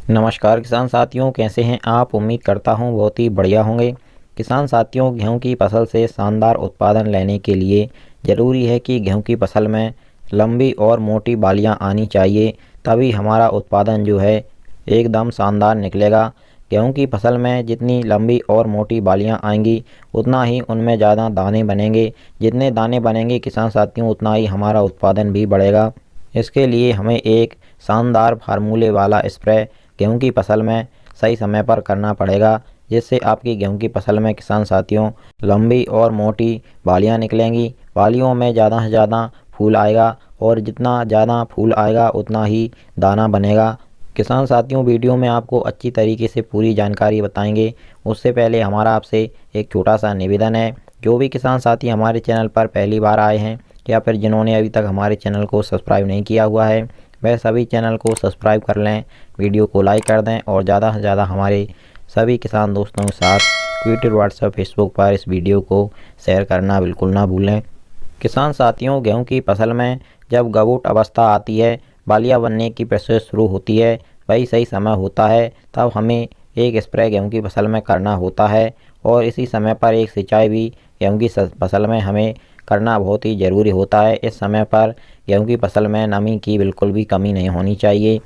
नमस्कार किसान साथियों, कैसे हैं आप। उम्मीद करता हूं बहुत ही बढ़िया होंगे। किसान साथियों, गेहूं की फसल से शानदार उत्पादन लेने के लिए ज़रूरी है कि गेहूं की फसल में लंबी और मोटी बालियां आनी चाहिए, तभी हमारा उत्पादन जो है एकदम शानदार निकलेगा। गेहूं की फसल में जितनी लंबी और मोटी बालियां आएंगी उतना ही उनमें ज़्यादा दाने बनेंगे। जितने दाने बनेंगे किसान साथियों, उतना ही हमारा उत्पादन भी बढ़ेगा। इसके लिए हमें एक शानदार फार्मूले वाला स्प्रे गेहूं की फसल में सही समय पर करना पड़ेगा, जिससे आपकी गेहूं की फसल में किसान साथियों लंबी और मोटी बालियां निकलेंगी। बालियों में ज़्यादा से ज़्यादा फूल आएगा और जितना ज़्यादा फूल आएगा उतना ही दाना बनेगा। किसान साथियों, वीडियो में आपको अच्छी तरीके से पूरी जानकारी बताएंगे। उससे पहले हमारा आपसे एक छोटा सा निवेदन है, जो भी किसान साथी हमारे चैनल पर पहली बार आए हैं या फिर जिन्होंने अभी तक हमारे चैनल को सब्सक्राइब नहीं किया हुआ है, वह सभी चैनल को सब्सक्राइब कर लें, वीडियो को लाइक कर दें और ज़्यादा से ज़्यादा हमारे सभी किसान दोस्तों के साथ ट्विटर, व्हाट्सएप, फेसबुक पर इस वीडियो को शेयर करना बिल्कुल ना भूलें। किसान साथियों, गेहूं की फसल में जब गबूट अवस्था आती है, बालियां बनने की प्रोसेस शुरू होती है, वही सही समय होता है। तब हमें एक स्प्रे गेहूं की फसल में करना होता है और इसी समय पर एक सिंचाई भी गेहूं की फसल में हमें करना बहुत ही ज़रूरी होता है। इस समय पर गेहूं की फसल में नमी की बिल्कुल भी कमी नहीं होनी चाहिए।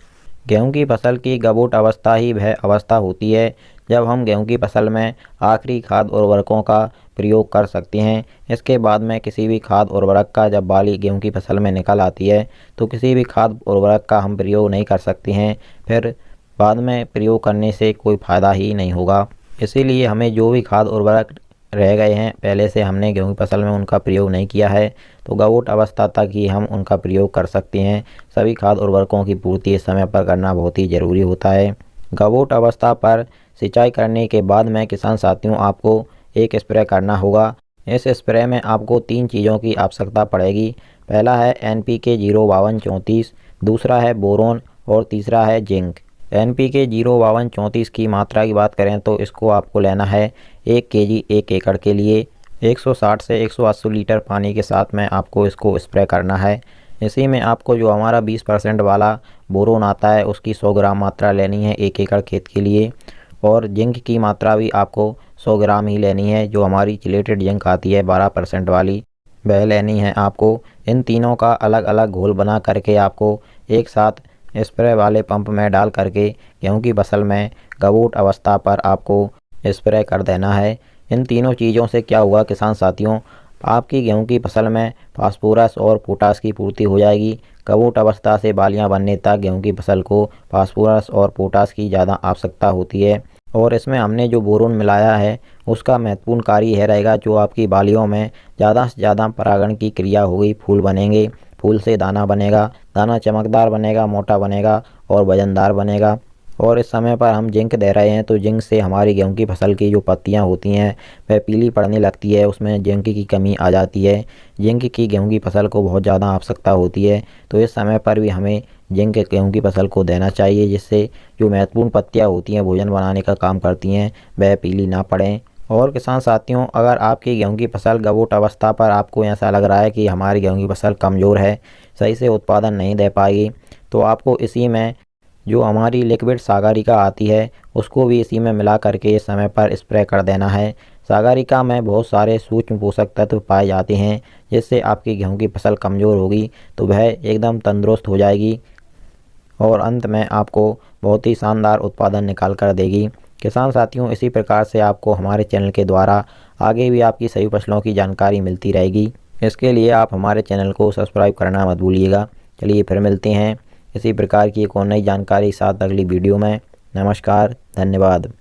गेहूं की फसल की गबूट अवस्था ही वह अवस्था होती है जब हम गेहूं की फसल में आखिरी खाद उर्वरकों का प्रयोग कर सकते हैं। इसके बाद में किसी भी खाद उर्वरक का जब बाली गेहूं की फसल में निकल आती है तो किसी भी खाद उर्वरक का हम प्रयोग नहीं कर सकते हैं, फिर बाद में प्रयोग करने से कोई फ़ायदा ही नहीं होगा। इसीलिए हमें जो भी खाद उर्वरक रह गए हैं, पहले से हमने गेहूं की फसल में उनका प्रयोग नहीं किया है, तो गबूट अवस्था तक ही हम उनका प्रयोग कर सकते हैं। सभी खाद उर्वरकों की पूर्ति इस समय पर करना बहुत ही ज़रूरी होता है। गबूट अवस्था पर सिंचाई करने के बाद में किसान साथियों आपको एक स्प्रे करना होगा। इस स्प्रे में आपको 3 चीज़ों की आवश्यकता पड़ेगी। पहला है NPK 05234, दूसरा है बोरोन और तीसरा है जिंक। NPK 05234 की मात्रा की बात करें तो इसको आपको लेना है 1 kg 1 एकड़ के लिए। 160 से 180 लीटर पानी के साथ में आपको इसको स्प्रे करना है। इसी में आपको जो हमारा 20% वाला बोरोन आता है उसकी 100 ग्राम मात्रा लेनी है 1 एकड़ खेत के लिए, और जिंक की मात्रा भी आपको 100 ग्राम ही लेनी है। जो हमारी चिलेटेड जिंक आती है 12% वाली, वह लेनी है आपको। इन तीनों का अलग अलग घोल बना करके आपको एक साथ स्प्रे वाले पंप में डाल करके गेहूं की फसल में गबूट अवस्था पर आपको स्प्रे कर देना है। इन तीनों चीज़ों से क्या हुआ किसान साथियों, आपकी गेहूं की फसल में फास्फोरस और पोटास की पूर्ति हो जाएगी। गबूट अवस्था से बालियां बनने तक गेहूं की फसल को फास्फोरस और पोटास की ज़्यादा आवश्यकता होती है, और इसमें हमने जो बोरोन मिलाया है उसका महत्वपूर्ण कार्य यह रहेगा, जो आपकी बालियों में ज़्यादा से ज़्यादा परागण की क्रिया होगी, फूल बनेंगे, फूल से दाना बनेगा, दाना चमकदार बनेगा, मोटा बनेगा और वजनदार बनेगा। और इस समय पर हम जिंक दे रहे हैं तो जिंक से हमारी गेहूं की फसल की जो पत्तियां होती हैं वह पीली पड़ने लगती है, उसमें जिंक की कमी आ जाती है। जिंक की गेहूं की फसल को बहुत ज़्यादा आवश्यकता होती है, तो इस समय पर भी हमें जिंक गेहूं की फसल को देना चाहिए, जिससे जो महत्वपूर्ण पत्तियां होती हैं भोजन बनाने का काम करती हैं वह पीली ना पड़ें। और किसान साथियों, अगर आपकी गेहूं की फसल गबूट अवस्था पर आपको ऐसा लग रहा है कि हमारी गेहूं की फसल कमज़ोर है, सही से उत्पादन नहीं दे पाएगी, तो आपको इसी में जो हमारी लिक्विड सागरिका आती है उसको भी इसी में मिला करके इस समय पर स्प्रे कर देना है। सागरिका में बहुत सारे सूक्ष्म पोषक तत्व पाए जाते हैं, जिससे आपकी गेहूं की फसल कमज़ोर होगी तो वह एकदम तंदुरुस्त हो जाएगी और अंत में आपको बहुत ही शानदार उत्पादन निकाल कर देगी। किसान साथियों, इसी प्रकार से आपको हमारे चैनल के द्वारा आगे भी आपकी सभी फसलों की जानकारी मिलती रहेगी। इसके लिए आप हमारे चैनल को सब्सक्राइब करना मत भूलिएगा। चलिए फिर मिलते हैं इसी प्रकार की एक और नई जानकारी के साथ अगली वीडियो में। नमस्कार, धन्यवाद।